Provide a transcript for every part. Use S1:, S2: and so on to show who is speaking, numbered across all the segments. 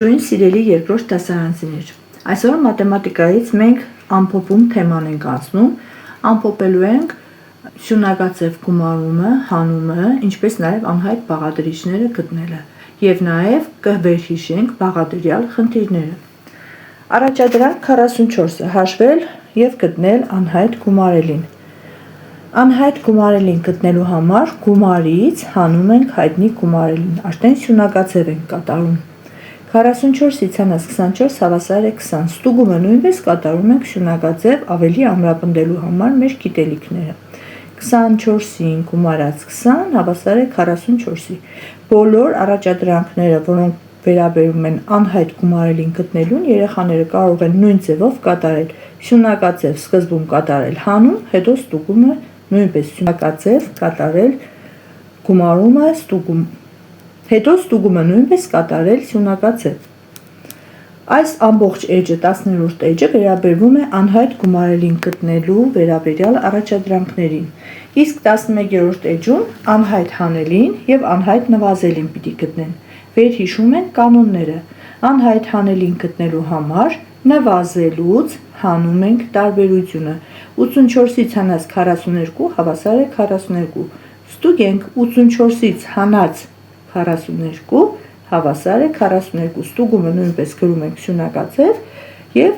S1: Ողջույն սիրելի երկրորդ դասարանցիներ, այսօր մաթեմատիկայից մենք ամփոփում թեման ենք անցնում, ամփոփելու ենք սյունակաձև գումարումը, հանումը, ինչպես նաև անհայտ բաղադրիչները գտնելը և նաև կվերհիշենք բաղադրյալ խնդիրները։ Առաջադրանք 44-ը հաշվել և գտնել անհայտ գումարելին։ Անհայտ գումարելին գտնելու համար գումարից հանում ենք հայտնի գումարելին, արդեն սյունակաձև ենք կատարում։ 44-ից հանած 24 հավասար է 20, ստուգումը նույնպես կատարում ենք սյունակաձև ավելի ամրապնդելու համար մեր գիտելիքները։ 24-ին գումարած 20 հավասար է 44-ի։ Բոլոր առաջադրանքները, որոնք վերաբերում են անհայտ գումարելին գտնելուն, երեխաները կարող են նույն ձևով կատարել։ Սյունակաձև սկզբում կատարել հանում, հետո ստուգումը նույնպես սյունակաձև կատարել գումարումը, հետո ստուգումը նույնպես կատարել սյունակաձև։ Այս ամբողջ էջը 10-րդ էջը վերաբերվում է անհայտ գումարելին գտնելու վերաբերյալ առաջադրանքներին, իսկ 11-րդ էջում անհայտ հանելին և անհայտ նվազելին պիտի գտնեն։ Վերհիշում ենք կանոնները։ Անհայտ հանելին գտնելու համար նվազելուց հանում ենք տարբերությունը։ 84-ից հանած 42 հավասար է 42։ Ստուգենք 84-ից հանած 42 հավասար է 42, ստուգումը նույնպես գրում ենք սյունակաձև և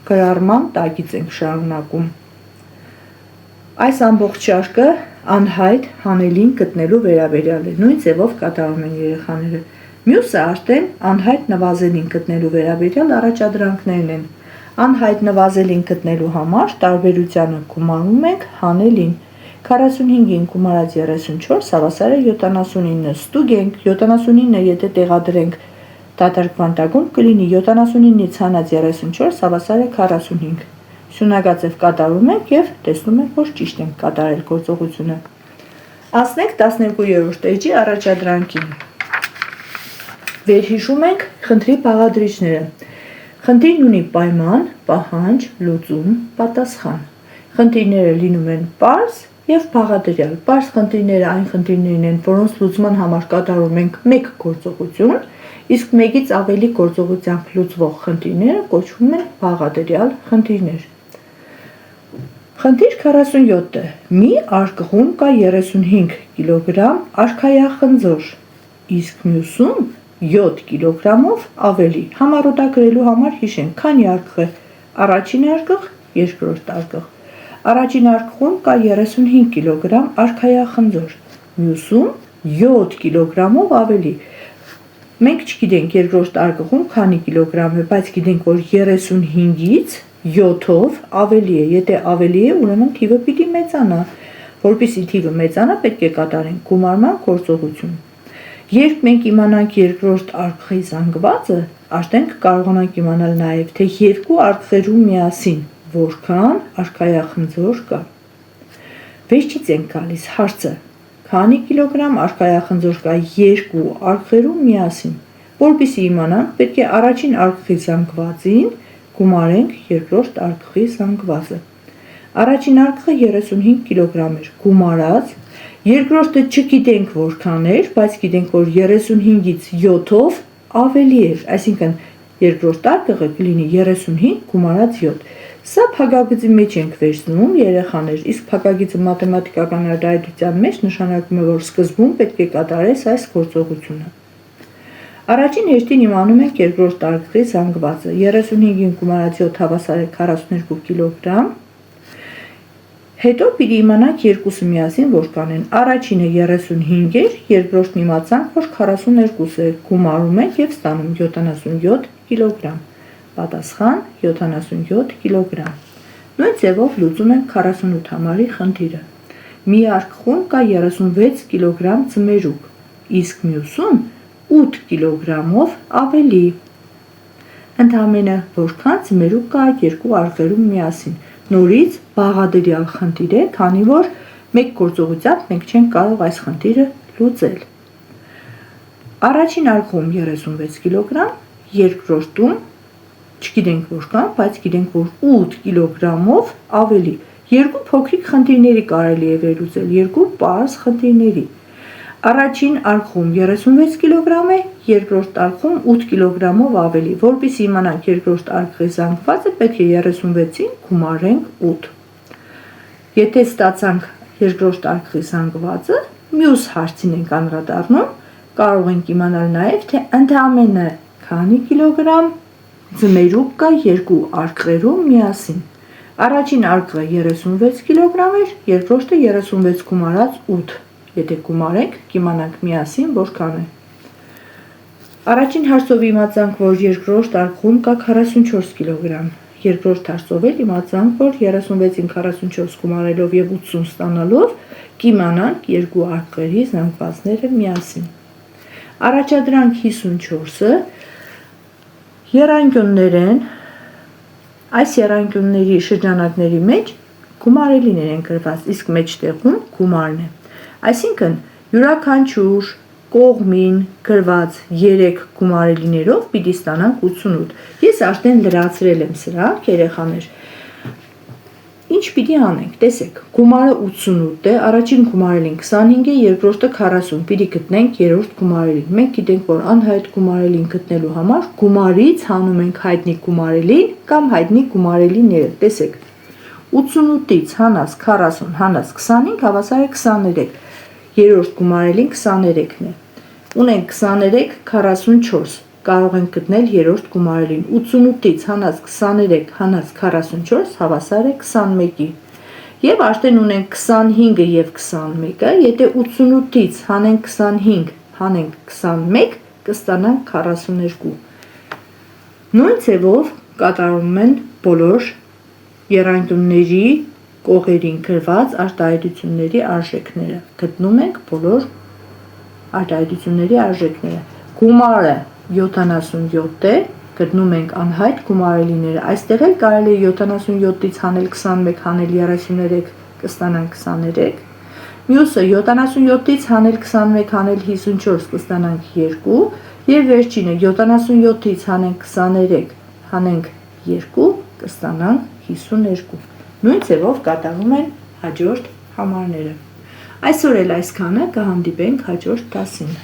S1: գրառման տակից ենք շարունակում։ Այս ամբողջ շարքը անհայտ հանելին գտնելու վերաբերյալ է, նույն ձևով կատարում են երեխաները։ Մյուսը արդեն անհայտ նվազելին գտնելու վերաբերյալ առաջադրանքներն են։ Անհայտ նվազելին գտնելու համար տարբերությանը գումարում ենք հանելին։ 45-ին գումարած 34 հավասար է 79, ստուգենք 79-ը եթե տեղադրենք դատարկման տակում կլինի 79-ից հանած 34 հավասար է 45։ Սյունակաձև կատարում ենք և տեսնում ենք, որ ճիշտ ենք կատարել գործողությունը։ Անցնենք 12-րդ էջի առաջադրանքին։ Վերհիշում ենք խնդրի բաղադրիչները։ Խնդիրն ունի պայման, պահանջ, լուծում, պատասխան։ Խնդիրները լինում են պարզ և բաղադրյալ։ Պարզ խնդիրները այն խնդիրներն են, որոնց լուծման համար կատարում ենք մեկ գործողություն, իսկ մեկից ավելի գործողությամբ լուծվող խնդիրները կոչվում են բաղադրյալ խնդիրներ։ Խնդիր 47-ը։ Մի արկղում կա 35 կգ արքայախնձոր, իսկ մյուսում 7 կգ-ով ավելի։ Համառոտագրելու համար հիշենք, քանի արկղ է առաջին արկղ, երկրորդ արկղ։ Առաջին արկղում կա 35 կգ արքայախնձոր, մյուսում 7 կգ-ով ավելի։ Մենք չգիտենք երկրորդ արկղում քանի կիլոգրամ է, բայց գիտենք, որ 35-ից 7-ով ավելի է։ Եթե ավելի է, ուրեմն թիվը պիտի մեծանա։ Որպեսզի թիվը մեծանա, պետք է կատարենք գումարման գործողություն։ Երբ մենք իմանանք երկրորդ արկղի զանգվածը, արդեն կարողանանք իմանալ նաև, թե երկու արկղերում միասին որքան արքայախնձոր կա։ Վերջից ենք գալիս հարցը. քանի կիլոգրամ արքայախնձոր կա երկու արկղերում միասին։ Որպեսզի իմանանք, պետք է առաջին արկղի զանգվածին գումարենք երկրորդ արկղի զանգվածը։ Առաջին արկղը 35 կգ էր, գումարած, երկրորդը չգիտենք որքան էր, բայց գիտենք, որ 35-ից 7-ով ավելի էր, այսինքն երկրորդ արկղը կլինի 35 գումարած 7։ Սա փակագծի մեջ ենք վերցնում երեխաներ, իսկ փակագիծը մաթեմատիկական արտահայտության մեջ նշանակում է, որ սկզբում պետք է կատարես այս գործողությունը։ Առաջին հերթին իմանում ենք երկրորդ արկղի զանգվածը։ 35-ին գումարած 7 հավասար է 42 կգ։ Հետո պիտի իմանանք երկուսը միասին որքան են։ Առաջինը 35 էր, երկրորդն իմացանք, որ 42 է, գումարում ենք և ստանում 77 կգ։ Պատասխան 77 կգ։ Նույն ձևով լուծում ենք 48 համարի խնդիրը։ Մի արկղում կա 36 կգ ձմերուկ, իսկ մյուսում 8 կգ-ով ավելի։ Ընդամենը որքան ձմերուկ կա երկու արկղերում միասին։ Նորից բաղադրյալ խնդիր է, քանի որ մեկ գործողությամբ մենք չենք կարող այս խնդիրը լուծել։ Առաջին արկղում 36 կգ, երկրորդում չգիտենք որքան, բայց գիտենք, որ 8 կգ-ով ավելի։ Երկու փոքրիկ խնդիրների կարելի է վերլուծել, երկու պարզ խնդիրների։ Առաջին արկղում 36 կիլոգրամ է, երկրորդ արկղում 8 կիլոգրամով ավելի, որպեսզի իմանանք երկրորդ արկղի զանգվածը պետք է 36-ին գումարենք 8։ Եթե ստացանք երկրորդ արկղի զանգվածը, մյուս հարցին ենք անդրադառնում, կարող ենք իմանալ նաև, թե ընդամենը քանի կիլոգրամ ձմերուկ կա երկու արկղերում միասին։ Առաջին արկղը 36 կիլոգրամ էր, երկրորդը 36 գումարած 8։ Եթե գումարենք, կիմանանք միասին որքան է։ Առաջին հարցով իմացանք, որ երկրորդ արկղում կա 44 կիլոգրամ։ Երկրորդ հարցով էլ իմացանք, որ 36-ին 44 գումարելով եւ 80 ստանալով կիմանանք երկու արկղերի զանգվածները միասին։ Առաջադրանք 54-ը եռանկյուններ են, այս եռանկյունների շրջանակների մեջ գումարելիներ են գրված, իսկ մեջտեղում գումարն է։ Այսինքն յուրաքանչյուր կողմին գրված 3 գումարելիներով պիտի ստանանք 88։ Ես արդեն լրացրել եմ սրանք, երեխաներ։ Ինչ պիտի անենք, տեսեք, գումարը 88 է, առաջին գումարելին 25 է, երկրորդը 40, պիտի գտնենք երրորդ գումարելին։ Մենք գիտենք, որ անհայտ գումարելին գտնելու համար գումարից հանում ենք հայտնի գումարելին կամ հայտնի գումարելիները, տեսեք, 88-ից հանած 40 հանած 25 հավասար է 23, երրորդ գումարելին 23-ն է, ունենք 23, 44, կարող ենք գտնել երրորդ գումարելին, 88-ից հանած 23 հանած 44 հավասար է 21-ի, և արդեն ունենք 25-ը և 21-ը, եթե 88-ից հանենք 25, հանենք 21, կստանանք 42։ Նույն ձևով կատարում են բոլոր եռանկյունների կողերին գրված արտահայտությունների արժեքները, գտնում ենք բոլոր արտահայտությունների արժեքները, գումարը 77 է, գտնում ենք անհայտ գումարելիները, այստեղ էլ կարելի է 77-ից հանել 21, հանել 33, կստանանք 23, մյուսը 77-ից հանել 21, հանել 54, կստանանք 2, և վերջինը 77-ից հանենք 23, հանենք 2, կստանանք 52։ Նույն ձևով կատարում են հաջորդ համարները։ Այսօր էլ այսքանը, կհանդիպենք հաջորդ դասին։